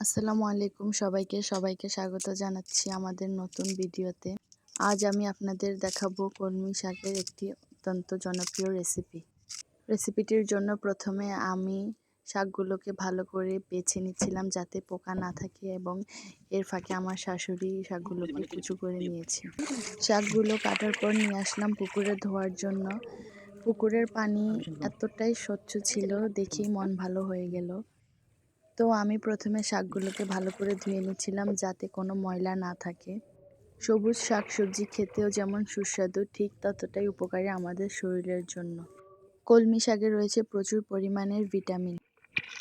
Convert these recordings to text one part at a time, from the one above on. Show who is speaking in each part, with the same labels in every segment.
Speaker 1: আসসালামু আলাইকুম সবাইকে স্বাগত জানাচ্ছি আমাদের নতুন ভিডিওতে। আজ আমি আপনাদের দেখাবো কলমি শাকের একটি অত্যন্ত জনপ্রিয় রেসিপি। রেসিপিটির জন্য প্রথমে আমি শাকগুলোকে ভালো করে বেছে নিচ্ছিলাম যাতে পোকা না থাকে, এবং এর ফাঁকে আমার শাশুড়ি শাকগুলোকে কুচো করে নিয়েছি। শাকগুলো কাটার পর নিয়ে আসলাম পুকুরে ধোয়ার জন্য। পুকুরের পানি এতটাই স্বচ্ছ ছিল, দেখেই মন ভালো হয়ে গেল। তো আমি প্রথমে শাকগুলোকে ভালো করে ধুয়ে নিচ্ছিলাম যাতে কোনো ময়লা না থাকে। সবুজ শাকসবজি খেতেও যেমন সুস্বাদু, ঠিক ততটাই উপকারী আমাদের শরীরের জন্য। কলমি শাকে রয়েছে প্রচুর পরিমাণের ভিটামিন।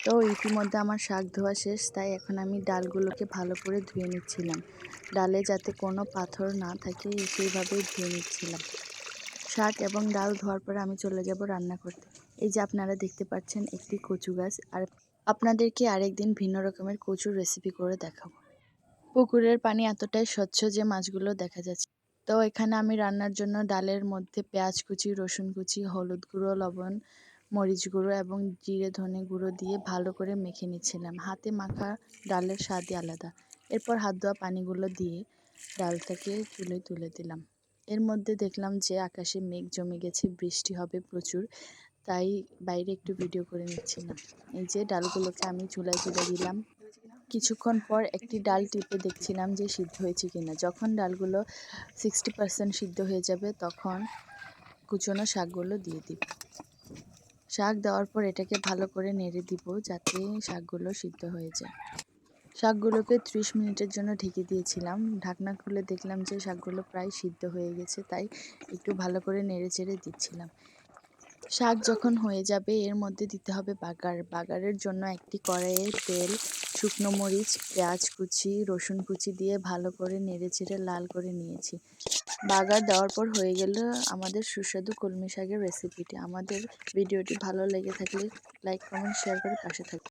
Speaker 1: তো ইতিমধ্যে আমার শাক ধোয়া শেষ, তাই এখন আমি ডালগুলোকে ভালো করে ধুয়ে নিচ্ছিলাম। ডালে যাতে কোনো পাথর না থাকে সেইভাবেই ধুয়ে নিচ্ছিলাম। শাক এবং ডাল ধোয়ার পরে আমি চলে যাব রান্না করতে। এই যে আপনারা দেখতে পাচ্ছেন একটি কচু গাছ, আর আপনাদেরকে আরেকদিন ভিন্ন রকমের কচুর রেসিপি করে দেখাবো। পুকুরের পানি এতটাই স্বচ্ছ যে মাছগুলো দেখা যাচ্ছে। তো এখানে আমি রান্নার জন্য ডালের মধ্যে পেঁয়াজ কুচি, রসুন কুচি, হলুদ গুঁড়ো, লবণ, মরিচ গুঁড়ো এবং জিরে ধনে গুঁড়ো দিয়ে ভালো করে মেখে নিচ্ছিলাম। হাতে মাখা ডালের স্বাদই আলাদা। এরপর হাত ধোয়া পানিগুলো দিয়ে ডালটাকে চুলায় তুলে দিলাম। এর মধ্যে দেখলাম যে আকাশে মেঘ জমে গেছে, বৃষ্টি হবে প্রচুর, তাই বাইরে একটু ভিডিও করে নিচ্ছিলাম। এই যে ডালগুলোকে আমি চুলায় তুলে দিলাম। কিছুক্ষণ পর একটি ডাল টিপে দেখছিলাম যে সিদ্ধ হয়েছে কিনা। যখন ডালগুলো 60% সিদ্ধ হয়ে যাবে তখন কুচনো শাকগুলো দিয়ে দিব। শাক দেওয়ার পর এটাকে ভালো করে নেড়ে দিব যাতে শাকগুলো সিদ্ধ হয়ে যায়। শাকগুলোকে 30 মিনিটের জন্য ঢেকে দিয়েছিলাম। ঢাকনা খুলে দেখলাম যে শাকগুলো প্রায় সিদ্ধ হয়ে গেছে, তাই একটু ভালো করে নেড়ে চেড়ে দিচ্ছিলাম। শাক যখন হয়ে যাবে এর মধ্যে দিতে হবে বাগার। বাগারের জন্য একটি কড়াইয়ে তেল, শুকনো মরিচ, পেঁয়াজ কুচি, রসুন কুচি দিয়ে ভালো করে নেড়েচেড়ে লাল করে নিয়েছি। বাগার দেওয়ার পর হয়ে গেল আমাদের সুস্বাদু কলমি শাকের রেসিপিটি। আমাদের ভিডিওটি ভালো লেগে থাকলে লাইক, কমেন্ট, শেয়ার করে পাশে থাকবেন।